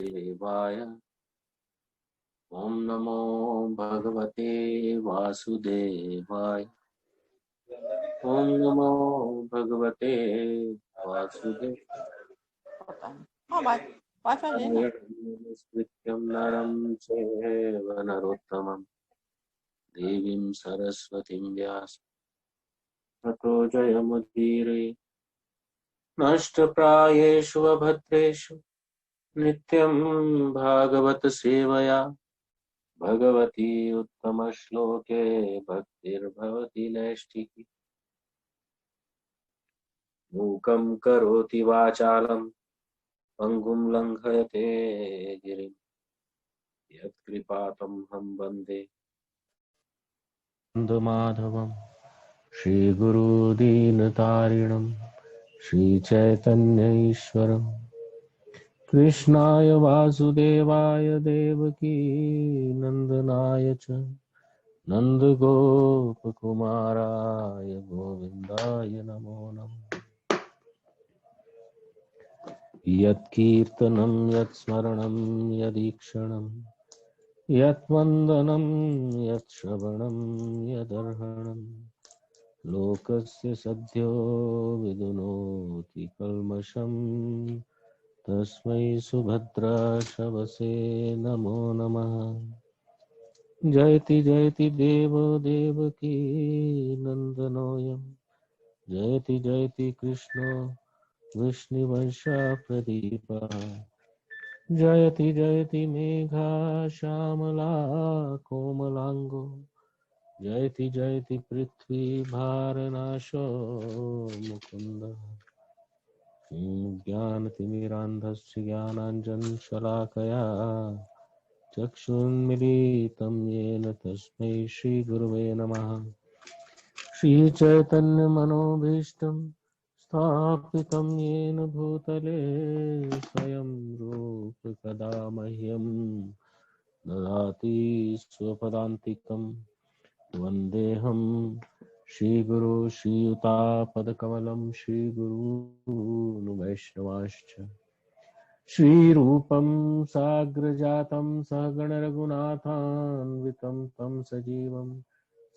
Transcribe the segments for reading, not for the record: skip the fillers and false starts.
देवाय। ओम नमो भगवते वासुदेवाय। ओम नमो भगवते वासुदेवाय। हाँ वाईफाई है ना। स्मृत्यं नरं चैव नरोत्तमं देवीं सरस्वतीं व्यास ततो जयमुदीरये। नष्टप्रायेषु अभद्रेषु नित्यं भागवत सेवया भगवती उत्तमश्लोके भक्तिर्भवति नैष्ठिकी। मूकं करोति वाचालं पङ्गुं लङ्घयते गिरिं यत्कृपातमहं वन्दे माधवम्। श्रीगुरुदीनतारिणं श्रीचैतन्यईश्वरं कृष्णाय वासुदेवाय देवकी नन्दनाय च नन्दगोपकुमाराय गोविन्दाय नमो नमः। यत्कीर्तनं यत्स्मरणं यदीक्षणं यत्वन्दनं यत्श्रवणं यदर्हणं लोकस्य सद्यो विदुनोति कल्मषं तस्मै सुभद्राशवसे नमो नमः। जयति जयति देवो देवकी नन्दनोऽयं जयति जयति कृष्णो विष्णुवंशप्रदीपः जयति जयति मेघा श्यामला कोमलांगो जयति जयति पृथ्वी भारनाशो मुकुंद। ज्ञानतिमिरान्धस्य ज्ञानाञ्जनशलाकया चक्षुन्मीलितं येन तस्मै श्रीगुरुवे नमः। श्रीचैतन्यमनोभीष्टं स्थापितं येन भूतले स्वयं रूप कदा मह्यं ददाति स्वपदान्तिकं। वन्देऽहं श्रीगुरो श्रीयुतापदकमलं श्रीगुरून् वैष्णवांश्च। श्रीरूपं साग्रजातं सहगणरघुनाथान्वितं तं सजीवं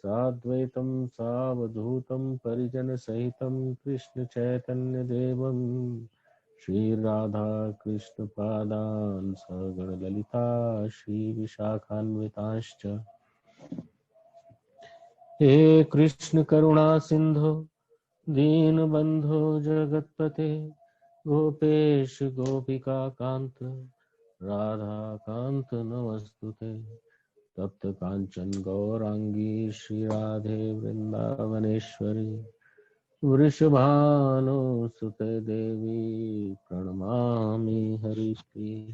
साद्वैतं सावधूतं परिजनसहितं कृष्णचैतन्यदेवं श्रीराधा कृष्णपादान् सगणललिता श्रीविशाखान्वितांश्च। हे कृष्ण करुणा सिंधु दीनबंधो जगत्पते गोपेश गोपिका कांत राधा कांत नमस्तुते। तप्त कांचन गौरांगी श्री राधे वृंदावनेश्वरी वृषभानुसुते देवी प्रणमामि हरिप्रिये।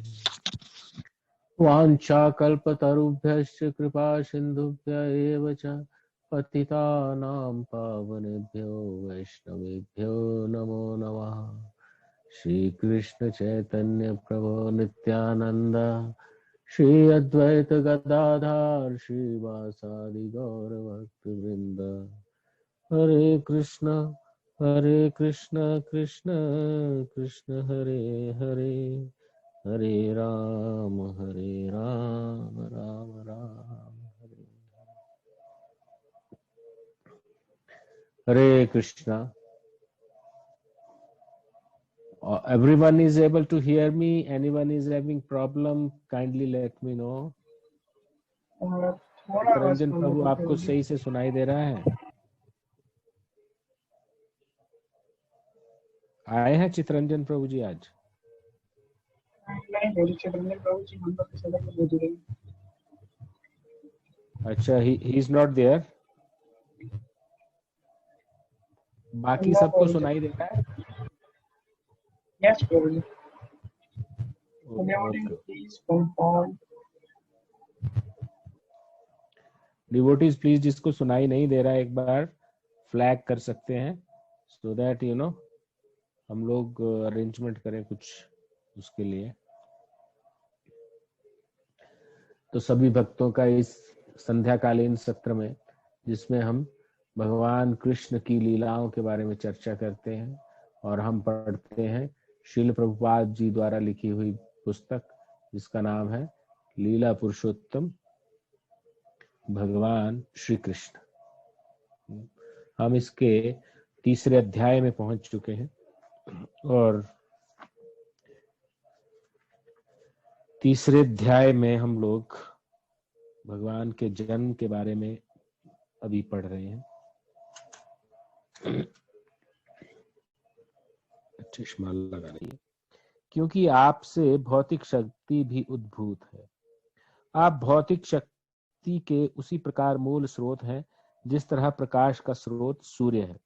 वाञ्छाकल्पतरुभ्यश्च कृपा सिन्धुभ्य एव च पतितानां पावनेभ्यो वैष्णवेभ्यो नमो नमः। श्रीकृष्ण चैतन्य प्रभो नित्यानंद श्री अद्वैत गदाधर श्रीवासादि गौर भक्तवृंद। हरे Krishna Krishna Krishna Hare Hare Hare Ram Ram Ram Hare Hare Krishna. Everyone is able to hear me? Anyone is having problem? Kindly let me know. Chittaranjan प्रभु आपको सही से सुनाई दे रहा है? आए हैं चित्रंजन प्रभु जी आज? नहीं, चित्रंजन प्रभु जी हम लोग के सदन में मौजूद हैं। अच्छा, he is not there. बाकी सबको सुनाई दे रहा है? Yes, प्रभु जी। Please confirm. डिवोटीज प्लीज, जिसको सुनाई नहीं दे रहा है एक बार फ्लैग कर सकते हैं, सो दैट यू नो हम लोग अरेंजमेंट करें कुछ उसके लिए। तो सभी भक्तों का इस संध्याकालीन सत्र में, जिसमें हम भगवान कृष्ण की लीलाओं के बारे में चर्चा करते हैं और हम पढ़ते हैं श्रील प्रभुपाद जी द्वारा लिखी हुई पुस्तक जिसका नाम है लीला पुरुषोत्तम भगवान श्री कृष्ण। हम इसके तीसरे अध्याय में पहुंच चुके हैं और तीसरे अध्याय में हम लोग भगवान के जन्म के बारे में अभी पढ़ रहे हैं। चश्मा लगा रही है। क्योंकि आपसे भौतिक शक्ति भी उद्भूत है, आप भौतिक शक्ति के उसी प्रकार मूल स्रोत हैं जिस तरह प्रकाश का स्रोत सूर्य है।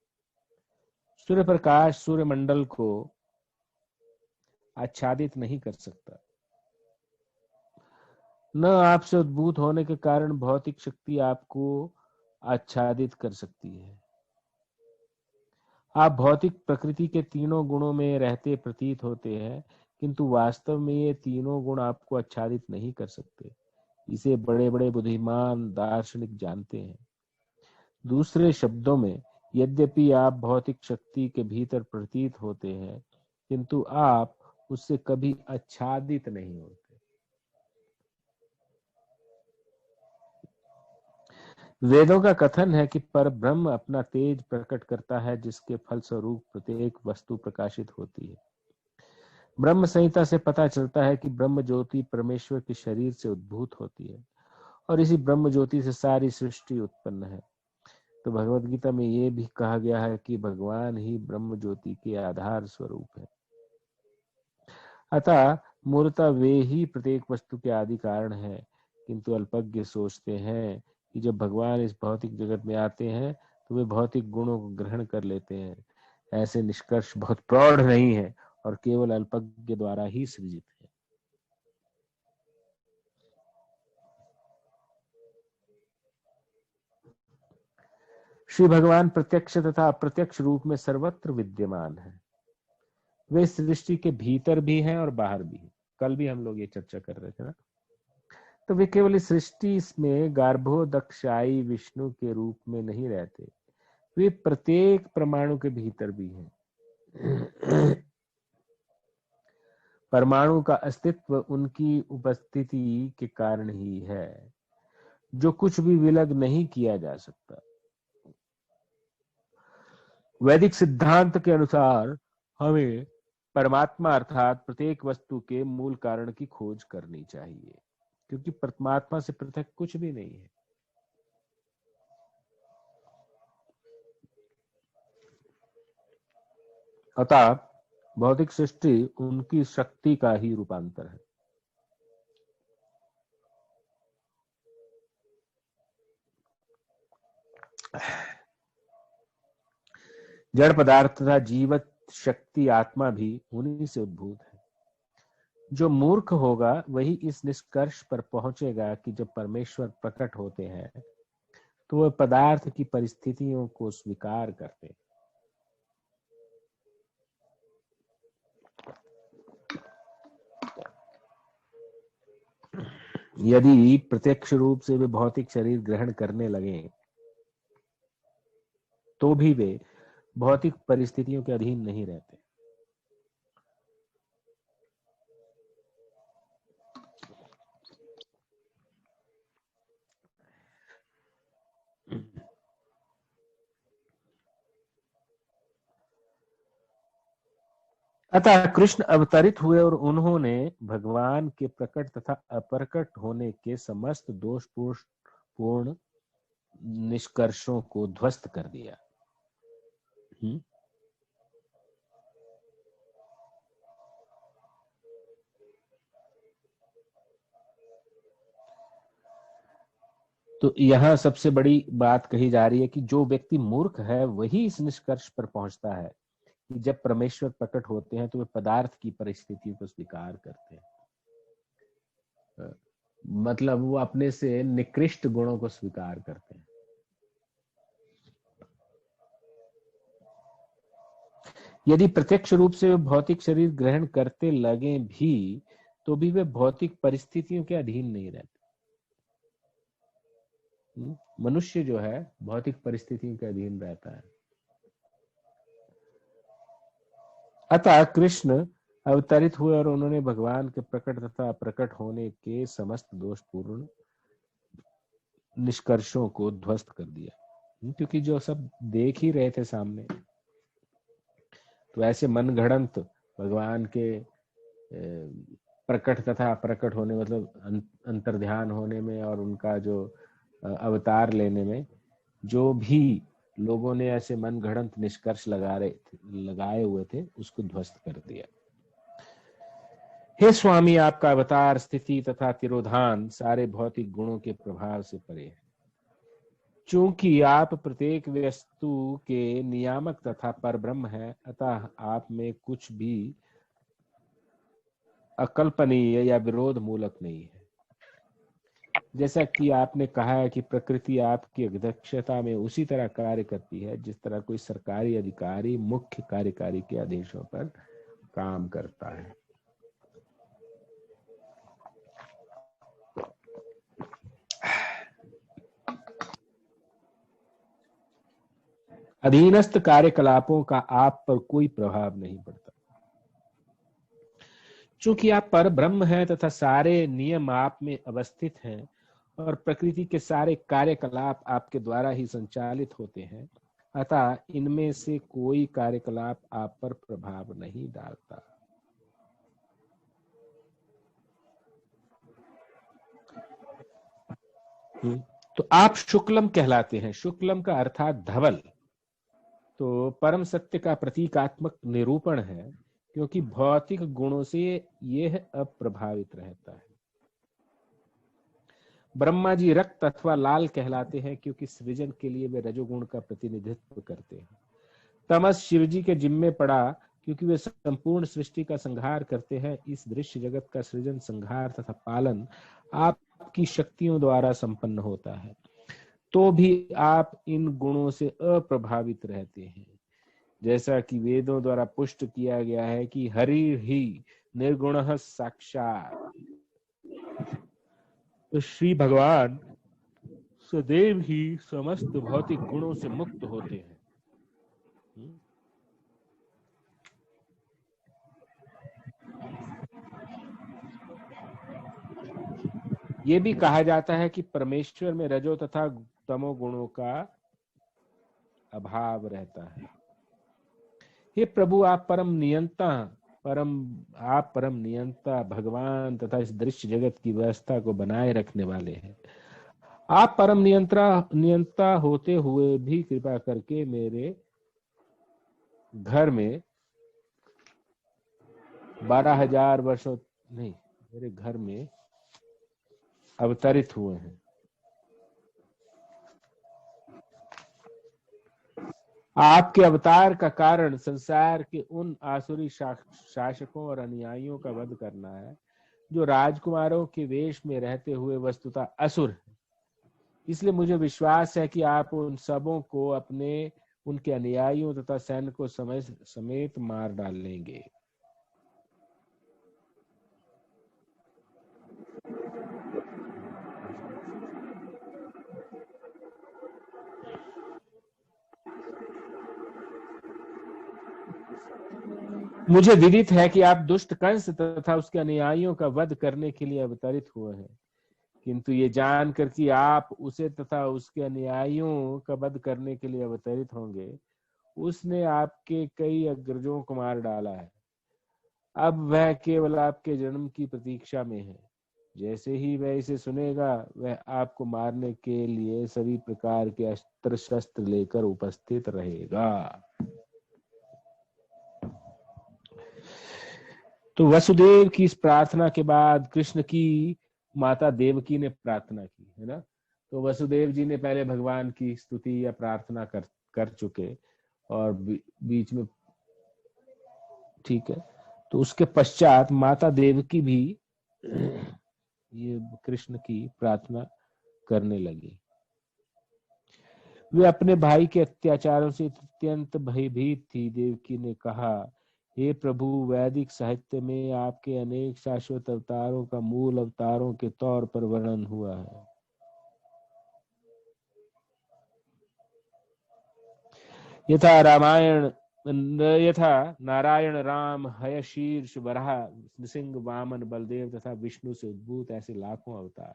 सूर्य प्रकाश सूर्यमंडल को आच्छादित नहीं कर सकता। न आपसे उद्भूत होने के कारण भौतिक शक्ति आपको आच्छादित कर सकती है। आप भौतिक प्रकृति के तीनों गुणों में रहते प्रतीत होते हैं, किंतु वास्तव में ये तीनों गुण आपको आच्छादित नहीं कर सकते। इसे बड़े बड़े बुद्धिमान दार्शनिक जानते हैं। दूसरे शब्दों में, यद्यपि आप भौतिक शक्ति के भीतर प्रतीत होते हैं, किंतु आप उससे कभी आच्छादित नहीं होते। वेदों का कथन है कि परब्रह्म अपना तेज प्रकट करता है, जिसके फलस्वरूप प्रत्येक वस्तु प्रकाशित होती है। ब्रह्म संहिता से पता चलता है कि ब्रह्म ज्योति परमेश्वर के शरीर से उद्भूत होती है और इसी ब्रह्म ज्योति से सारी सृष्टि उत्पन्न है। तो भगवत गीता में ये भी कहा गया है कि भगवान ही ब्रह्म ज्योति के आधार स्वरूप है। अतः मूलतः वे ही प्रत्येक वस्तु के आदि कारण है, किंतु अल्पज्ञ सोचते हैं कि जब भगवान इस भौतिक जगत में आते हैं तो वे भौतिक गुणों को ग्रहण कर लेते हैं। ऐसे निष्कर्ष बहुत प्रौढ़ नहीं है और केवल अल्पज्ञ द्वारा ही सृजित है। श्री भगवान प्रत्यक्ष तथा अप्रत्यक्ष रूप में सर्वत्र विद्यमान है। वे सृष्टि के भीतर भी हैं और बाहर भी हैं। कल भी हम लोग ये चर्चा कर रहे थे ना। तो वे केवल इस सृष्टि में गार्भोदक्षाई विष्णु के रूप में नहीं रहते, वे प्रत्येक परमाणु के भीतर भी हैं। परमाणु का अस्तित्व उनकी उपस्थिति के कारण ही है, जो कुछ भी विलग नहीं किया जा सकता। वैदिक सिद्धांत के अनुसार हमें परमात्मा अर्थात प्रत्येक वस्तु के मूल कारण की खोज करनी चाहिए, क्योंकि परमात्मा से पृथक कुछ भी नहीं है। अतः भौतिक सृष्टि उनकी शक्ति का ही रूपांतर है। जड़ पदार्थ तथा जीवत शक्ति आत्मा भी उन्हीं से उद्भूत है। जो मूर्ख होगा वही इस निष्कर्ष पर पहुंचेगा कि जब परमेश्वर प्रकट होते हैं तो वह पदार्थ की परिस्थितियों को स्वीकार करते हैं। यदि प्रत्यक्ष रूप से वे भौतिक शरीर ग्रहण करने लगे तो भी वे भौतिक परिस्थितियों के अधीन नहीं रहते। अतः कृष्ण अवतरित हुए और उन्होंने भगवान के प्रकट तथा अप्रकट होने के समस्त दोषपूर्ण निष्कर्षों को ध्वस्त कर दिया। तो यहां सबसे बड़ी बात कही जा रही है कि जो व्यक्ति मूर्ख है वही इस निष्कर्ष पर पहुंचता है कि जब परमेश्वर प्रकट होते हैं तो वे पदार्थ की परिस्थितियों को स्वीकार करते हैं। मतलब वो अपने से निकृष्ट गुणों को स्वीकार करते हैं। यदि प्रत्यक्ष रूप से वे भौतिक शरीर ग्रहण करते लगे भी तो भी वे भौतिक परिस्थितियों के अधीन नहीं रहते। मनुष्य जो है भौतिक परिस्थितियों के अधीन रहता है। अतः कृष्ण अवतरित हुए और उन्होंने भगवान के प्रकट तथा अप्रकट होने के समस्त दोषपूर्ण निष्कर्षों को ध्वस्त कर दिया, क्योंकि जो सब देख ही रहे थे सामने, तो ऐसे मनगढ़ंत भगवान के प्रकट तथा अप्रकट होने, मतलब अंतर्ध्यान होने में और उनका जो अवतार लेने में जो भी लोगों ने ऐसे मनगढ़ंत निष्कर्ष लगाए हुए थे, उसको ध्वस्त कर दिया। हे स्वामी, आपका अवतार स्थिति तथा तिरोधान सारे भौतिक गुणों के प्रभाव से परे है। चूंकि आप प्रत्येक वस्तु के नियामक तथा परब्रह्म है, अतः आप में कुछ भी अकल्पनीय या विरोध मूलक नहीं है। जैसा कि आपने कहा है कि प्रकृति आपकी अध्यक्षता में उसी तरह कार्य करती है जिस तरह कोई सरकारी अधिकारी मुख्य कार्यकारी के आदेशों पर काम करता है। अधीनस्थ कार्यकलापों का आप पर कोई प्रभाव नहीं पड़ता। चूंकि आप पर ब्रह्म हैं तथा सारे नियम आप में अवस्थित हैं और प्रकृति के सारे कार्यकलाप आपके द्वारा ही संचालित होते हैं, अतः इनमें से कोई कार्यकलाप आप पर प्रभाव नहीं डालता। तो आप शुक्लम कहलाते हैं। शुक्लम का अर्थात धवल, तो परम सत्य का प्रतीकात्मक निरूपण है, क्योंकि भौतिक गुणों से यह अप्रभावित रहता है। ब्रह्मा जी रक्त अथवा लाल कहलाते हैं, क्योंकि सृजन के लिए वे रजोगुण का प्रतिनिधित्व करते हैं। तमस शिव जी के जिम्मे पड़ा, क्योंकि वे संपूर्ण सृष्टि का संहार करते हैं। इस दृश्य जगत का सृजन, संहार तथा पालन आपकी शक्तियों द्वारा संपन्न होता है, तो भी आप इन गुणों से अप्रभावित रहते हैं। जैसा कि वेदों द्वारा पुष्ट किया गया है कि हरि ही निर्गुणः साक्षात्, तो श्री भगवान सदैव ही समस्त भौतिक गुणों से मुक्त होते हैं। ये भी कहा जाता है कि परमेश्वर में रजो तथा तमो गुणों का अभाव रहता है। हे प्रभु, आप परम नियंता भगवान तथा इस दृश्य जगत की व्यवस्था को बनाए रखने वाले हैं। आप परम नियंता होते हुए भी कृपा करके मेरे घर में 12,000 वर्षों नहीं, मेरे घर में अवतरित हुए हैं। आपके अवतार का कारण संसार के उन आसुरी शासकों और अनुयायियों का वध करना है जो राजकुमारों के वेश में रहते हुए वस्तुतः असुर हैं। इसलिए मुझे विश्वास है कि आप उन सबों को उनके अनुयायियों तथा सैनिकों समेत मार डालेंगे। मुझे विदित है कि आप दुष्ट कंस तथा उसके अनुयायियों का वध करने के लिए अवतरित हुए हैं, किंतु ये जानकर कि आप उसे तथा उसके अनुयायियों का वध करने के लिए अवतरित होंगे, उसने आपके कई अग्रजों को मार डाला है। अब वह केवल आपके जन्म की प्रतीक्षा में है। जैसे ही वह इसे सुनेगा, वह आपको मारने के लिए सभी प्रकार के अस्त्र शस्त्र लेकर उपस्थित रहेगा। तो वसुदेव की इस प्रार्थना के बाद कृष्ण की माता देवकी ने प्रार्थना की, है ना। तो वसुदेव जी ने पहले भगवान की स्तुति या प्रार्थना कर चुके, और बीच में, ठीक है, तो उसके पश्चात माता देवकी भी ये कृष्ण की प्रार्थना करने लगी। वे अपने भाई के अत्याचारों से अत्यंत भयभीत थी। देवकी ने कहा, हे प्रभु, वैदिक साहित्य में आपके अनेक शाश्वत अवतारों का मूल अवतारों के तौर पर वर्णन हुआ है। यथा रामायण यथा नारायण, राम, हय, शीर्ष, वराह, नृसिंह, वामन, बलदेव तथा विष्णु से उद्भूत ऐसे लाखों अवतार।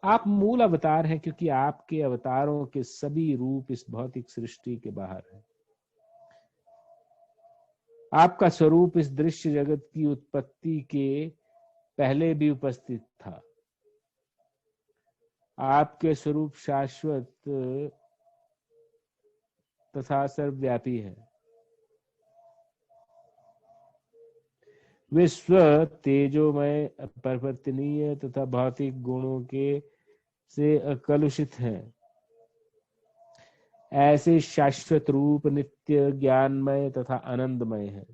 आप मूल अवतार हैं क्योंकि आपके अवतारों के सभी रूप इस भौतिक सृष्टि के बाहर हैं। आपका स्वरूप इस दृश्य जगत की उत्पत्ति के पहले भी उपस्थित था। आपके स्वरूप शाश्वत तथा सर्वव्यापी है। विश्व तेजोमय, अपरिवर्तनीय तथा भौतिक गुणों के से अकलुषित हैं। ऐसे शाश्वत रूप नित्य, ज्ञानमय तथा आनंदमय है।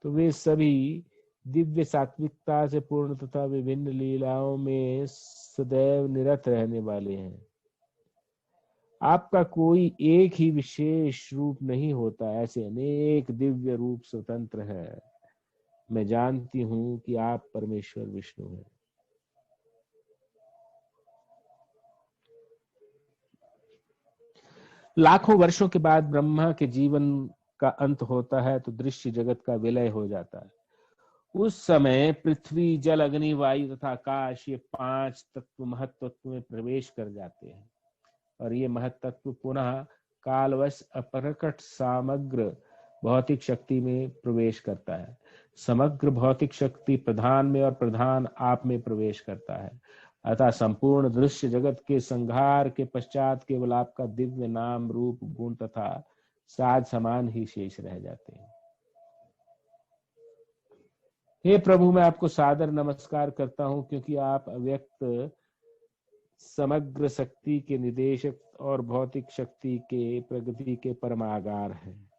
तो वे सभी दिव्य सात्विकता से पूर्ण तथा विभिन्न लीलाओं में सदैव निरत रहने वाले हैं। आपका कोई एक ही विशेष रूप नहीं होता, ऐसे अनेक दिव्य रूप स्वतंत्र हैं। मैं जानती हूं कि आप परमेश्वर विष्णु हैं। लाखों वर्षों के बाद ब्रह्मा के जीवन का अंत होता है तो दृश्य जगत का विलय हो जाता है। उस समय पृथ्वी, जल, अग्नि, वायु तथा आकाश, ये 5 तत्व महत्त्व में प्रवेश कर जाते हैं और ये महत्त्व पुनः कालवश अप्रकट समग्र भौतिक शक्ति में प्रवेश करता है। समग्र भौतिक शक्ति प्रधान में और प्रधान आप में प्रवेश करता है। अतः संपूर्ण दृश्य जगत के संहार के पश्चात केवल आपका दिव्य नाम, रूप, गुण तथा साज समान ही शेष रह जाते हैं। हे प्रभु, मैं आपको सादर नमस्कार करता हूं क्योंकि आप अव्यक्त समग्र शक्ति के निदेशक और भौतिक शक्ति के प्रगति के परमागार हैं।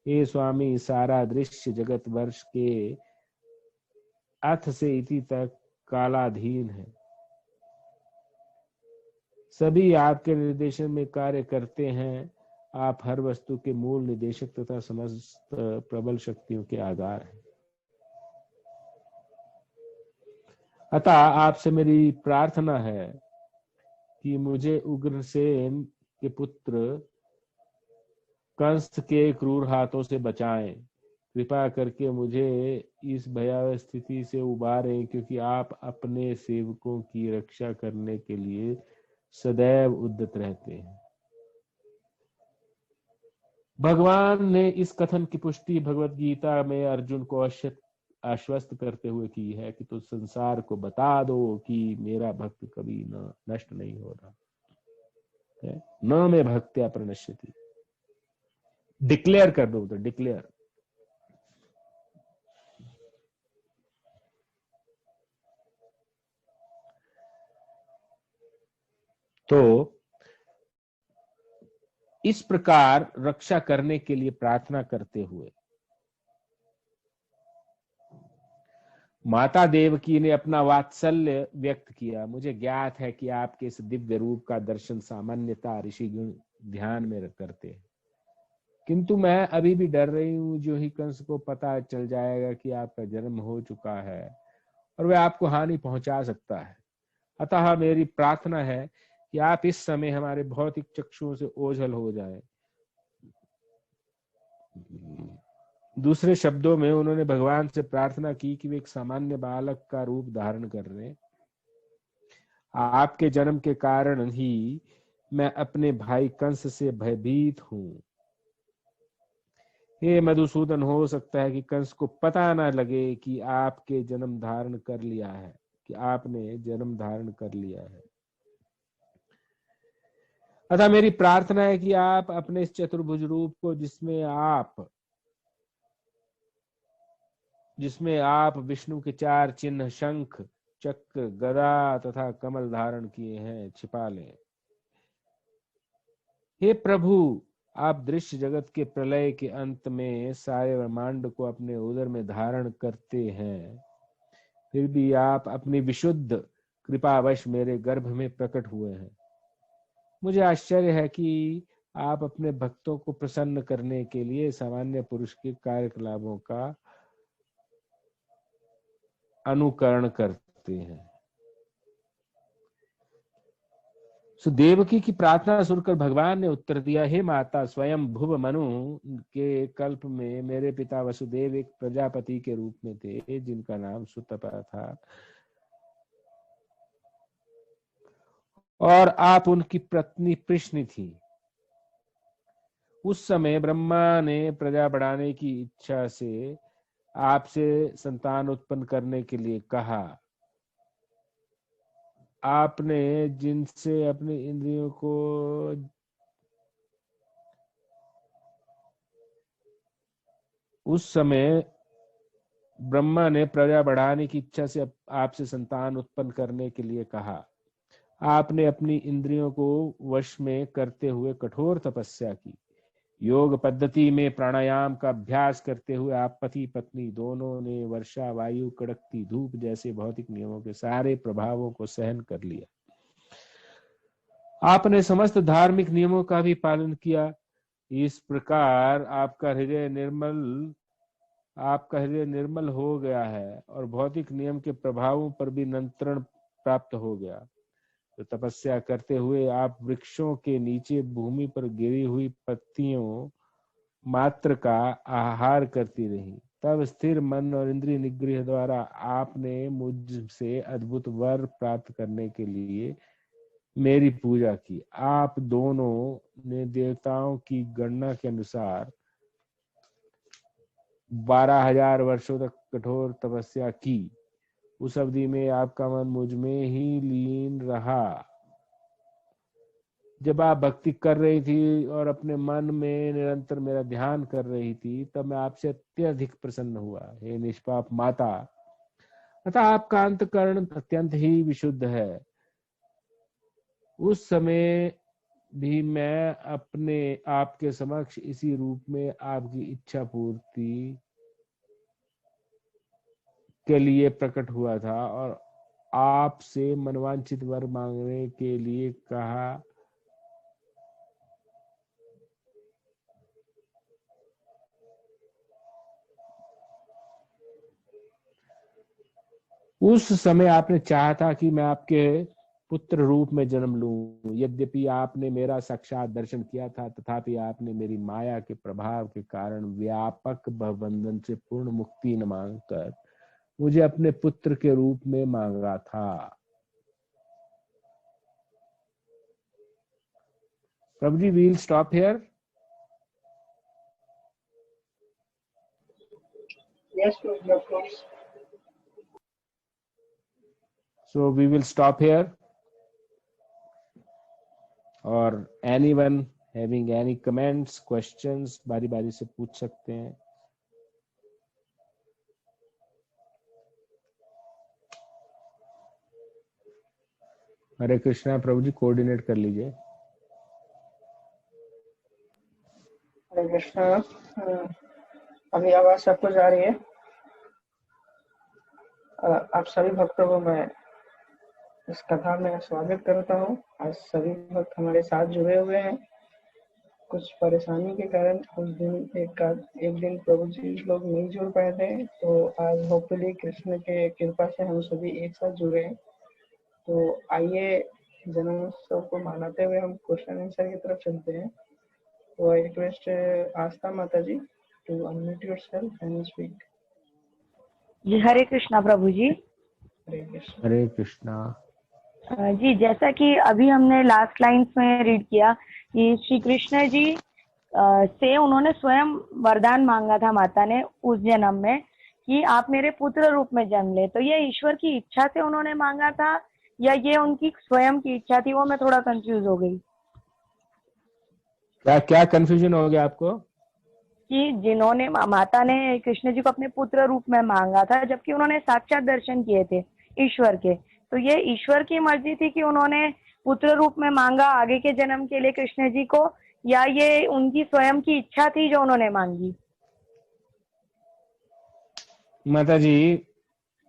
हे स्वामी, सारा दृश्य जगत वर्ष के अथ से इति तक कालाधीन है। सभी आपके निर्देशन में कार्य करते हैं। आप हर वस्तु के मूल निदेशक तथा समस्त प्रबल शक्तियों के आधार हैं। अतः आपसे मेरी प्रार्थना है कि मुझे उग्रसेन के पुत्र कंस के क्रूर हाथों से बचाएं। कृपा करके मुझे इस भयावह स्थिति से उबारें क्योंकि आप अपने सेवकों की रक्षा करने के लिए सदैव उद्यत रहते हैं। भगवान ने इस कथन की पुष्टि भगवत गीता में अर्जुन को आश्वस्त करते हुए की है कि तो संसार को बता दो कि मेरा भक्त कभी न नष्ट नहीं हो रहा है, न में भक्त्या प्रणश्यति। डिक्लेयर कर दो, तो डिक्लेयर। तो इस प्रकार रक्षा करने के लिए प्रार्थना करते हुए माता देवकी ने अपना वात्सल्य व्यक्त किया। मुझे ज्ञात है कि आपके इस दिव्य रूप का दर्शन सामान्यतः ऋषिगण ध्यान में करते हैं, किंतु मैं अभी भी डर रही हूं। जो ही कंस को पता चल जाएगा कि आपका जन्म हो चुका है और वह आपको हानि पहुंचा सकता है। अतः मेरी प्रार्थना है कि आप इस समय हमारे भौतिक चक्षुओं से ओझल हो जाएं। दूसरे शब्दों में उन्होंने भगवान से प्रार्थना की कि वे एक सामान्य बालक का रूप धारण कर लें। आपके जन्म के कारण ही मैं अपने भाई कंस से भयभीत हूं। हे मधुसूदन, हो सकता है कि कंस को पता ना लगे कि आपके जन्म धारण कर लिया है, कि आपने जन्म धारण कर लिया है। अतः मेरी प्रार्थना है कि आप अपने इस चतुर्भुज रूप को जिसमें आप विष्णु के 4 चिन्ह शंख, चक्र, गदा तथा कमल धारण किए हैं, छिपा लें। हे प्रभु, आप दृश्य जगत के प्रलय के अंत में सारे ब्रह्मांड को अपने उदर में धारण करते हैं, फिर भी आप अपनी विशुद्ध कृपावश मेरे गर्भ में प्रकट हुए हैं। मुझे आश्चर्य है कि आप अपने भक्तों को प्रसन्न करने के लिए सामान्य पुरुष के कार्यकलापों का अनुकरण करते हैं। सो देवकी की प्रार्थना सुनकर भगवान ने उत्तर दिया, हे माता, स्वयं भुव मनु के कल्प में मेरे पिता वसुदेव एक प्रजापति के रूप में थे जिनका नाम सुतपा था, और आप उनकी पत्नी प्रश्नि थी। उस समय ब्रह्मा ने प्रजा बढ़ाने की इच्छा से आपसे संतान उत्पन्न करने के लिए कहा। आपने जिनसे अपनी इंद्रियों को उस समय ब्रह्मा ने प्रजा बढ़ाने की इच्छा से आपसे संतान उत्पन्न करने के लिए कहा। आपने अपनी इंद्रियों को वश में करते हुए कठोर तपस्या की। योग पद्धति में प्राणायाम का अभ्यास करते हुए आप पति पत्नी दोनों ने वर्षा, वायु, कड़कती धूप जैसे भौतिक नियमों के सारे प्रभावों को सहन कर लिया। आपने समस्त धार्मिक नियमों का भी पालन किया। इस प्रकार आपका हृदय निर्मल हो गया है और भौतिक नियम के प्रभावों पर भी नियंत्रण प्राप्त हो गया। तो तपस्या करते हुए आप वृक्षों के नीचे भूमि पर गिरी हुई पत्तियों मात्र का आहार करती रही। तब स्थिर मन और इंद्रिय निग्रह द्वारा आपने मुझसे अद्भुत वर प्राप्त करने के लिए मेरी पूजा की। आप दोनों ने देवताओं की गणना के अनुसार 12,000 वर्षों तक कठोर तपस्या की। उस अवधि में आपका मन मुझ में ही लीन रहा। जब आप भक्ति कर रही थी और अपने मन में निरंतर मेरा ध्यान कर रही थी, तब मैं आपसे अत्यधिक प्रसन्न हुआ। हे निष्पाप माता, अतः आपका अंतःकरण अत्यंत ही विशुद्ध है। उस समय भी मैं अपने आपके समक्ष इसी रूप में आपकी इच्छा पूर्ति के लिए प्रकट हुआ था और आपसे मनवांछित वर मांगने के लिए कहा। उस समय आपने चाहा था कि मैं आपके पुत्र रूप में जन्म लूं। यद्यपि आपने मेरा साक्षात दर्शन किया था, तथापि आपने मेरी माया के प्रभाव के कारण व्यापक भवबंधन से पूर्ण मुक्ति न मांगकर मुझे अपने पुत्र के रूप में मांगा था। प्रभु जी, we'll stop here. Yes, Prabhuji, of course. So we will stop here. और anyone having any comments, questions, बारी बारी से पूछ सकते हैं। हरे कृष्णा। प्रभु जी, कोऑर्डिनेट कर लीजिए। हरे कृष्णा। अभी आवाज सबको जा रही है? आप सभी भक्तों को मैं इस कथा में स्वागत करता हूँ। आज सभी भक्त हमारे साथ जुड़े हुए हैं। कुछ परेशानी के कारण कुछ दिन एक दिन प्रभु जी लोग नहीं जुड़ पाए थे, तो आज होपफुली कृष्ण के कृपा से हम सभी एक साथ जुड़े हैं। तो आइए जन्मोत्सव को मनाते हुए हम क्वेश्चन आंसर की तरफ चलते हैं। तो आई रिक्वेस्ट आस्था माता ji to unmute yourself and speak. जी हरे कृष्णा प्रभु जी। हरे कृष्ण। हरे कृष्णा। जी, जैसा कि अभी हमने लास्ट लाइन्स में रीड किया कि श्री कृष्ण जी से उन्होंने स्वयं वरदान मांगा था माता ने उस जन्म में कि आप मेरे पुत्र रूप में जन्म ले। तो ये ईश्वर की इच्छा से उन्होंने मांगा था या ये उनकी स्वयं की इच्छा थी? वो मैं थोड़ा कंफ्यूज हो गई। क्या कंफ्यूजन हो गया आपको? कि जिन्होंने माता ने कृष्ण जी को अपने पुत्र रूप में मांगा था, जबकि उन्होंने साक्षात दर्शन किए थे ईश्वर के, तो ये ईश्वर की मर्जी थी कि उन्होंने पुत्र रूप में मांगा आगे के जन्म के लिए कृष्ण जी को, या ये उनकी स्वयं की इच्छा थी जो उन्होंने मांगी? माता जी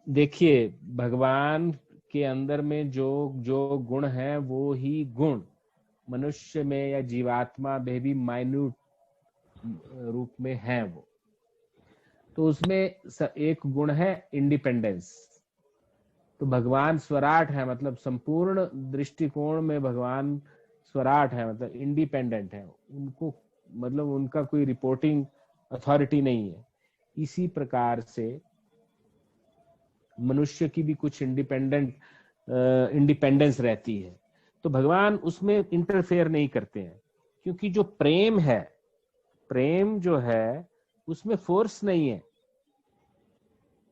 देखिए, भगवान के अंदर में जो गुण है वो ही गुण मनुष्य में या जीवात्मा में भी माइन्यूट रूप में है। वो तो उसमें एक गुण है इंडिपेंडेंस। तो भगवान स्वराट है, मतलब संपूर्ण दृष्टिकोण में भगवान स्वराट है, मतलब इंडिपेंडेंट है, उनको मतलब उनका कोई रिपोर्टिंग अथॉरिटी नहीं है। इसी प्रकार से मनुष्य की भी कुछ इंडिपेंडेंस रहती है, तो भगवान उसमें इंटरफेयर नहीं करते हैं, क्योंकि जो प्रेम है, प्रेम जो है उसमें फोर्स नहीं है।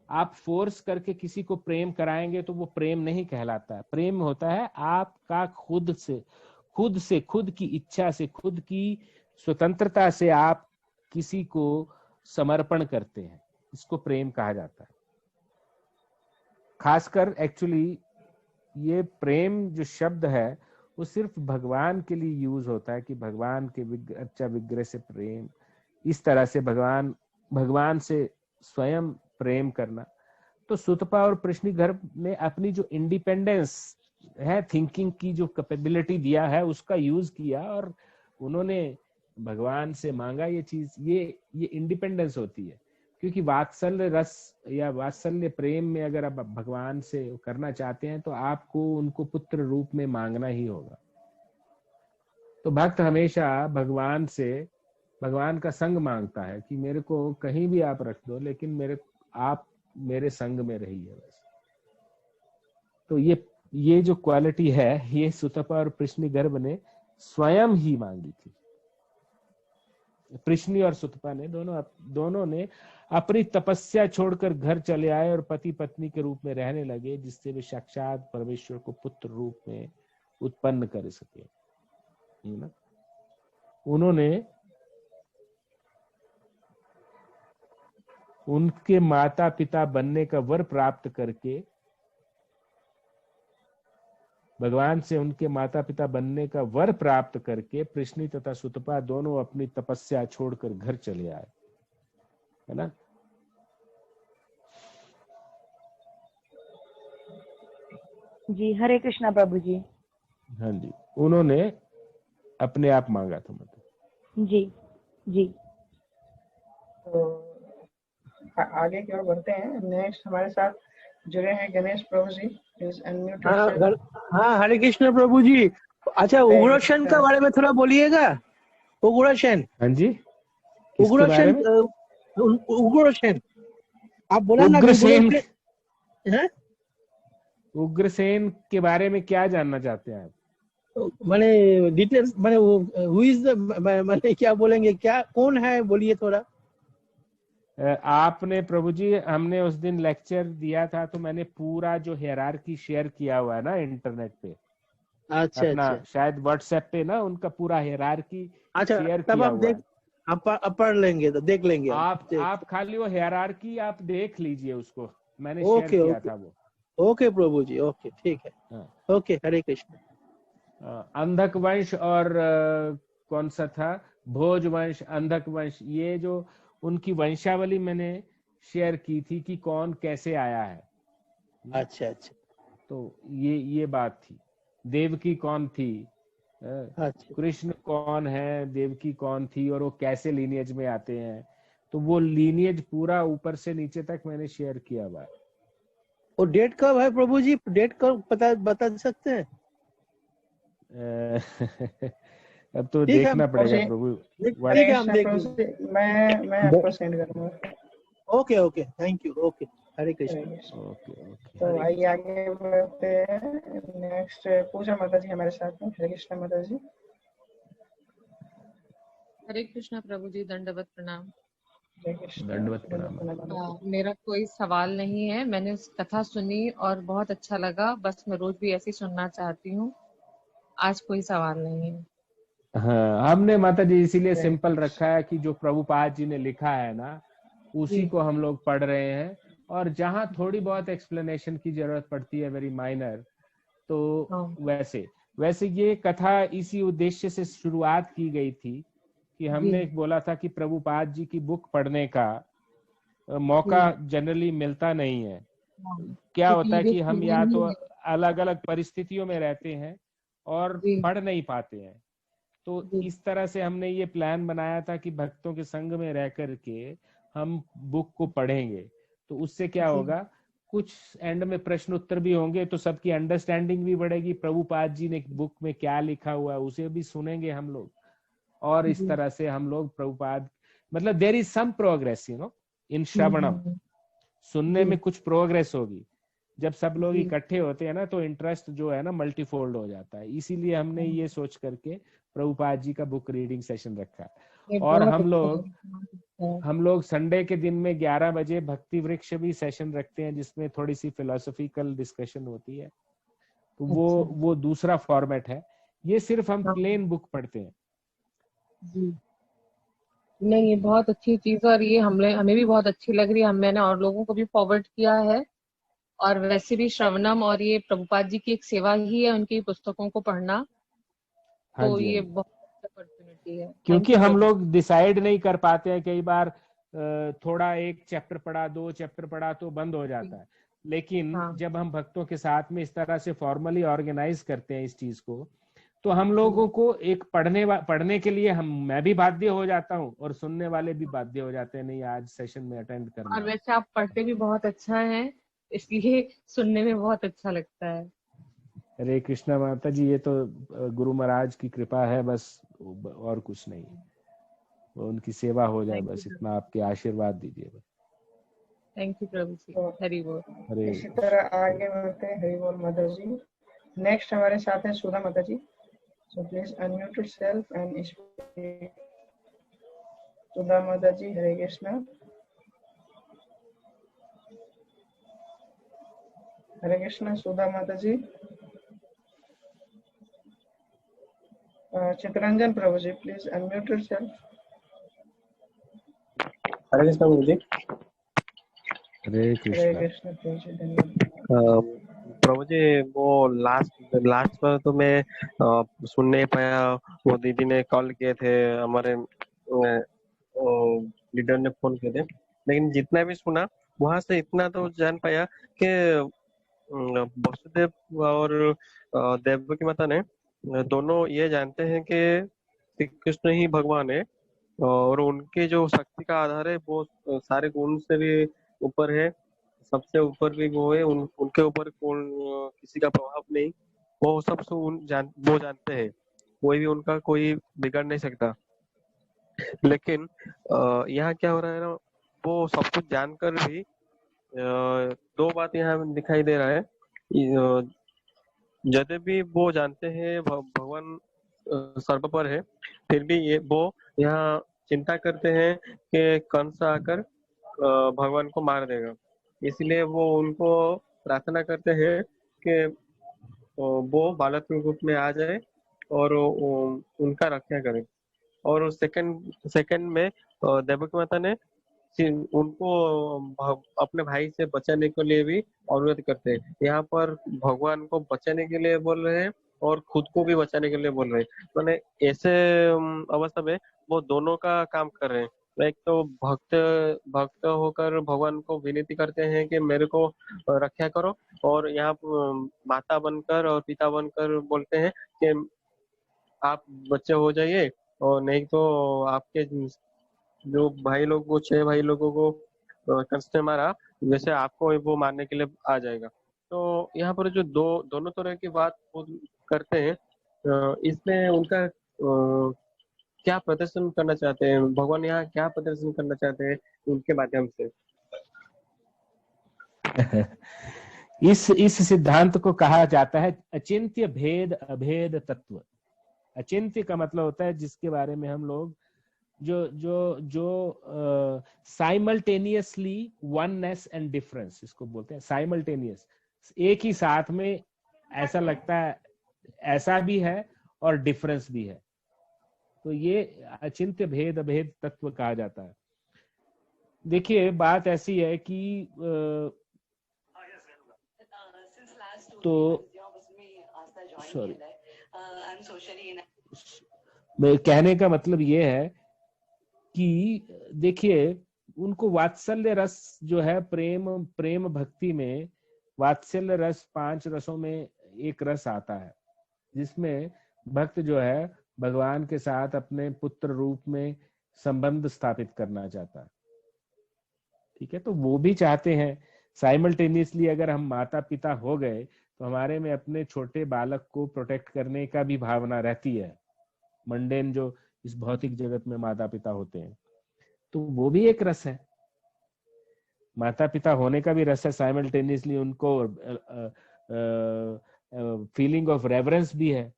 आप फोर्स करके किसी को प्रेम कराएंगे तो वो प्रेम नहीं कहलाता है। प्रेम होता है आपका खुद की इच्छा से, खुद की स्वतंत्रता से आप किसी को समर्पण करते हैं, इसको प्रेम कहा जाता है। खासकर एक्चुअली ये प्रेम जो शब्द है वो सिर्फ भगवान के लिए यूज होता है, कि भगवान के अर्चा विग्रह से प्रेम, इस तरह से भगवान से स्वयं प्रेम करना। तो सुतपा और प्रश्निगर्भ ने अपनी जो इंडिपेंडेंस है, थिंकिंग की जो कैपेबिलिटी दिया है, उसका यूज किया और उन्होंने भगवान से मांगा ये चीज। ये इंडिपेंडेंस होती है, क्योंकि वात्सल्य रस या वात्सल्य प्रेम में अगर आप भगवान से करना चाहते हैं तो आपको उनको पुत्र रूप में मांगना ही होगा। तो भक्त हमेशा भगवान से भगवान का संग मांगता है कि मेरे को कहीं भी आप रख दो, लेकिन आप मेरे संग में रहिए बस। तो ये जो क्वालिटी है, ये सुतपा और प्रश्निगर्भ ने स्वयं ही मांगी थी। प्रश्नि और सुतपा ने दोनों ने अपनी तपस्या छोड़कर घर चले आए और पति पत्नी के रूप में रहने लगे, जिससे वे साक्षात परमेश्वर को पुत्र रूप में उत्पन्न कर सके। उन्होंने उनके माता पिता बनने का वर प्राप्त करके, भगवान से उनके माता पिता बनने का वर प्राप्त करके प्रश्नि तथा सुतपा दोनों अपनी तपस्या छोड़कर घर चले आए, है ना। जी, हरे कृष्णा प्रभु जी। हाँ जी, उन्होंने अपने आप मांगा था, मतलब। जी जी। तो आगे की ओर बढ़ते हैं। नेक्स्ट हमारे साथ जुड़े हैं गणेश प्रभु जी। Please unmute. हाँ, हरे कृष्ण प्रभु जी। अच्छा, उग्रसेन के बारे में थोड़ा बोलिएगा। उग्रसेन। हाँ जी, उग्रसेन, उग्रसेन आप बोला ना। उग्रसेन के बारे में क्या जानना चाहते हैं आप? मैंने डिटेल्स, मैंने हु इज द, मैंने क्या बोलेंगे, क्या कौन है, बोलिए थोड़ा। आपने प्रभु जी, हमने उस दिन लेक्चर दिया था तो मैंने पूरा जो हायरार्की शेयर किया हुआ है ना इंटरनेट पे, अच्छा अपना अच्छा, शायद व्हाट्सएप पे ना, उनका पूरा हायरार्की शेयर तब किया आप हुआ देख, है। आप पढ़ लेंगे तो देख लेंगे। आप खाली वो हायरार्की आप देख लीजिए, उसको मैंने शेयर ओके किया ओके था वो। ओके प्रभु जी, ओके ठीक है। हाँ। ओके, हरे कृष्ण। अंधक वंश और कौन सा था, भोज वंश, अंधक वंश, ये जो उनकी वंशावली मैंने शेयर की थी कि कौन कैसे आया है। अच्छा अच्छा, तो ये बात थी। देवकी कौन थी, अच्छा, कृष्ण कौन है, देवकी कौन थी, और वो कैसे लीनियज में आते हैं, तो वो लीनियज पूरा ऊपर से नीचे तक मैंने शेयर किया हुआ है। वो डेट कब है प्रभु जी, डेट कब बता सकते हैं? अब तो ठीक है देखना पड़ेगा प्रभु। ठीक है, हम देख लेंगे। मैं आपको सेंड करूंगा। Okay okay, thank you. Okay, Hare Krishna. Okay okay. तो आइए आगे बढ़ते हैं। नेक्स्ट पूजा माता जी हमारे साथ में। हरे कृष्ण माता जी। हरे कृष्णा प्रभु जी, दंडवत प्रणाम। दंडवत प्रणाम। मेरा कोई सवाल नहीं है, मैंने कथा सुनी और बहुत अच्छा लगा, बस मैं रोज भी ऐसी सुनना चाहती हूँ। आज कोई सवाल नहीं है। हाँ, हमने माता जी इसीलिए सिंपल रखा है कि जो प्रभुपाद जी ने लिखा है ना, उसी को हम लोग पढ़ रहे हैं, और जहाँ थोड़ी बहुत एक्सप्लेनेशन की जरूरत पड़ती है, वेरी माइनर, तो वैसे ये कथा इसी उद्देश्य से शुरुआत की गई थी कि हमने बोला था कि प्रभुपाद जी की बुक पढ़ने का मौका जनरली मिलता नहीं है। क्या होता है कि हम या तो अलग अलग परिस्थितियों में रहते हैं और पढ़ नहीं पाते हैं, तो इस तरह से हमने ये प्लान बनाया था कि भक्तों के संग में रह करके हम बुक को पढ़ेंगे। तो उससे क्या होगा, कुछ एंड में प्रश्न उत्तर भी होंगे, तो सबकी अंडरस्टैंडिंग भी बढ़ेगी। प्रभुपाद जी ने बुक में क्या लिखा हुआ है उसे भी सुनेंगे हम लोग, और इस तरह से हम लोग प्रभुपाद, मतलब there is some progress in श्रवणम, सुनने में कुछ प्रोग्रेस होगी। जब सब लोग इकट्ठे होते हैं ना, तो इंटरेस्ट जो है ना मल्टीफोल्ड हो जाता है। इसीलिए हमने ये सोच करके प्रभुपाद जी का बुक रीडिंग सेशन रखा। और हम लोग संडे के दिन में 11 बजे भक्ति वृक्ष भी सेशन रखते हैं, जिसमें थोड़ी सी फिलोसॉफिकल डिस्कशन होती है। तो वो दूसरा फॉर्मेट है। ये सिर्फ हम प्लेन बुक पढ़ते हैं। जी नहीं, ये बहुत अच्छी चीज है, और ये हमें भी बहुत अच्छी लग रही है। मैंने और लोगों को भी फॉरवर्ड किया है। और वैसे भी श्रवणम और ये प्रभुपाद जी की एक सेवा ही है, उनकी पुस्तकों को पढ़ना। हाँ तो जी, ये बहुत अपॉर्चुनिटी है। क्योंकि हम लोग डिसाइड नहीं कर पाते हैं कई बार, थोड़ा एक चैप्टर पढ़ा, 2 चैप्टर पढ़ा तो बंद हो जाता है। लेकिन जब हम भक्तों के साथ में इस तरह से फॉर्मली ऑर्गेनाइज करते हैं इस चीज को, तो हम लोगों को एक पढ़ने के लिए मैं भी बाध्य हो जाता हूँ, और सुनने वाले भी बाध्य हो जाते हैं, नहीं आज सेशन में अटेंड करना। और वैसे आप पढ़ते भी बहुत अच्छा है, इसलिए सुनने में बहुत अच्छा लगता है। हरे कृष्णा माता जी, ये तो गुरु महाराज की कृपा है बस, और कुछ नहीं। उनकी सेवा हो जाए बस, इतना आपके आशीर्वाद दीजिए बस। थैंक यू प्रभु जी। हरि बोल। इसी तरह आगे बढ़ते हैं। हरि बोल माता जी। नेक्स्ट हमारे साथ है सुधा माता जी। So please unmute yourself and speak. सुधा माता जी, हरे कृष्णा। हरे कृष्णा सुधा माता जी। चित्रंजन प्रभु जी, प्लीज अनम्यूट योरसेल्फ। हरे कृष्णा प्रभु जी। हरे कृष्णा प्रभु जी, धन्यवाद। प्रभु जी, वो लास्ट पर तो मैं सुन नहीं पाया। वो दीदी ने कॉल किए थे, हमारे लीडर ने फोन किए थे, लेकिन जितना भी सुना वहां से इतना तो जान पाया कि वसुदेव और देवकी माता ने दोनों ये जानते हैं कि श्री कृष्ण ही भगवान है, और उनके जो शक्ति का आधार है वो सारे गुण से भी ऊपर है, सबसे ऊपर भी वो है। उनके ऊपर कौन किसी का प्रभाव नहीं, वो सब वो जानते हैं, कोई भी उनका कोई बिगाड़ नहीं सकता। लेकिन यहाँ क्या हो रहा है ना, वो सब कुछ जानकर भी दो बात यहाँ दिखाई दे रहा है। यदि भी वो जानते हैं भगवान सर्व पर है, फिर भी ये वो यहाँ चिंता करते हैं कि कंस आकर भगवान को मार देगा। इसलिए वो उनको प्रार्थना करते हैं कि वो बालक रूप में आ जाए और उनका रक्षा करे। और सेकंड में देवकी माता ने उनको अपने भाई से बचाने के लिए भी अनुरोध करते हैं। यहाँ पर भगवान को बचाने के लिए बोल रहे हैं और खुद को भी बचाने के लिए बोल रहे हैं। मैंने ऐसे अवस्था में वो दोनों का काम कर रहे हैं। एक तो भक्त होकर भगवान को विनती करते हैं कि मेरे को रक्षा करो, और यहाँ माता बनकर और पिता बनकर बोलते हैं कि आप बच्चे हो जाइए, और नहीं तो आपके जो भाई लोग, वो 6 भाई लोगों को कंस ने मारा, वैसे आपको वो मारने के लिए आ जाएगा। तो यहाँ पर जो दोनों तरह की बात वो करते हैं, इसमें उनका क्या प्रदर्शन करना चाहते हैं भगवान, यहाँ क्या प्रदर्शन करना चाहते हैं उनके माध्यम से? इस सिद्धांत को कहा जाता है अचिंत्य भेद अभेद तत्व। अचिंत्य का मतलब होता है जिसके बारे में हम लोग जो साइमल्टेनियसली वननेस एंड डिफरेंस, इसको बोलते हैं साइमल्टेनियस। एक ही साथ में ऐसा लगता है, ऐसा भी है और डिफरेंस भी है। तो ये अचिंत्य भेद अभेद तत्व कहा जाता है। देखिए बात ऐसी है कि तो सॉरी, मैं कहने का मतलब ये है कि देखिए उनको वात्सल्य रस जो है, प्रेम भक्ति में वात्सल्य रस 5 रसों में एक रस आता है, जिसमें भक्त जो है भगवान के साथ अपने पुत्र रूप में संबंध स्थापित करना चाहता है। ठीक है, तो वो भी चाहते हैं। साइमल्टेनियसली अगर हम माता पिता हो गए तो हमारे में अपने छोटे बालक को प्रोटेक्ट करने का भी भावना रहती है। मंडेन जो इस भौतिक जगत में माता पिता होते हैं, तो वो भी एक रस है, माता पिता होने का भी रस है। साइमल्टेनियसली उनको फीलिंग ऑफ रेवरेंस भी है।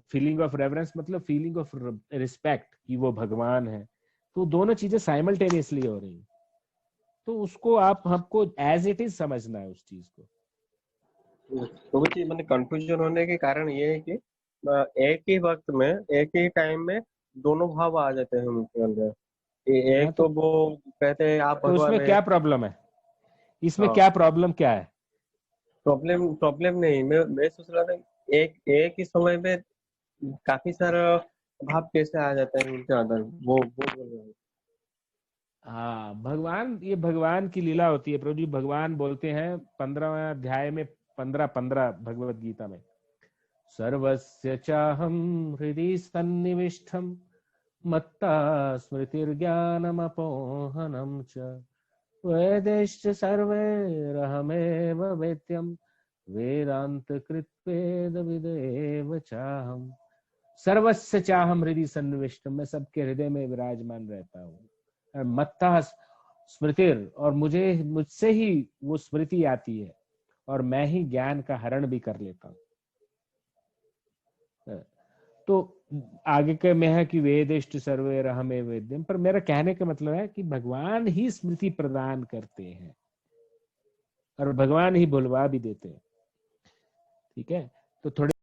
फीलिंग ऑफ रेवरेंस मतलब फीलिंग ऑफ रिस्पेक्ट कि वो भगवान है। तो दोनों चीजें साइमल्टेनियसली हो रही हैं। तो उसको हमको एज इट इज समझना है उस चीज को। तो वो चीज मैंने कंफ्यूजन होने के कारण ये है कि एक ही वक्त में, एक ही टाइम में दोनों भाव आ जाते हैं उनके अंदर। एक तो वो कहते हैं आप तो भगवान उसमें क्या प्रॉब्लम है? इसमें क्या प्रॉब्लम क्या है? प्रॉब्लम नहीं, मैं सोच रहा था एक ही समय में काफी सारा भाव कैसे आ जाता है उनके अंदर, वो बोल रहे हैं। हाँ, भगवान, ये भगवान की लीला होती है प्रभु जी। भगवान बोलते हैं 15वें अध्याय में 15 भगवत गीता में, सर्वस्य चाहम हृदि सन्निविष्टम मत्ता स्मृतिर्ज्ञानमपोहनम च वेदैश्च सर्वैरहमेव वेद्यं वेदांत कृत्वेद विदेव चाहम। सर्वस्य चाहम हृदि सन्निविष्टम, मैं सबके हृदय में विराजमान रहता हूँ। मत्ता स्मृतिर, और मुझसे ही वो स्मृति आती है और मैं ही ज्ञान का हरण भी कर लेता हूँ। तो आगे के में है कि वेदिष्ट सर्वे रहमे वेद्यम, पर मेरा कहने का मतलब है कि भगवान ही स्मृति प्रदान करते हैं और भगवान ही भुलवा भी देते हैं। ठीक है, तो थोड़े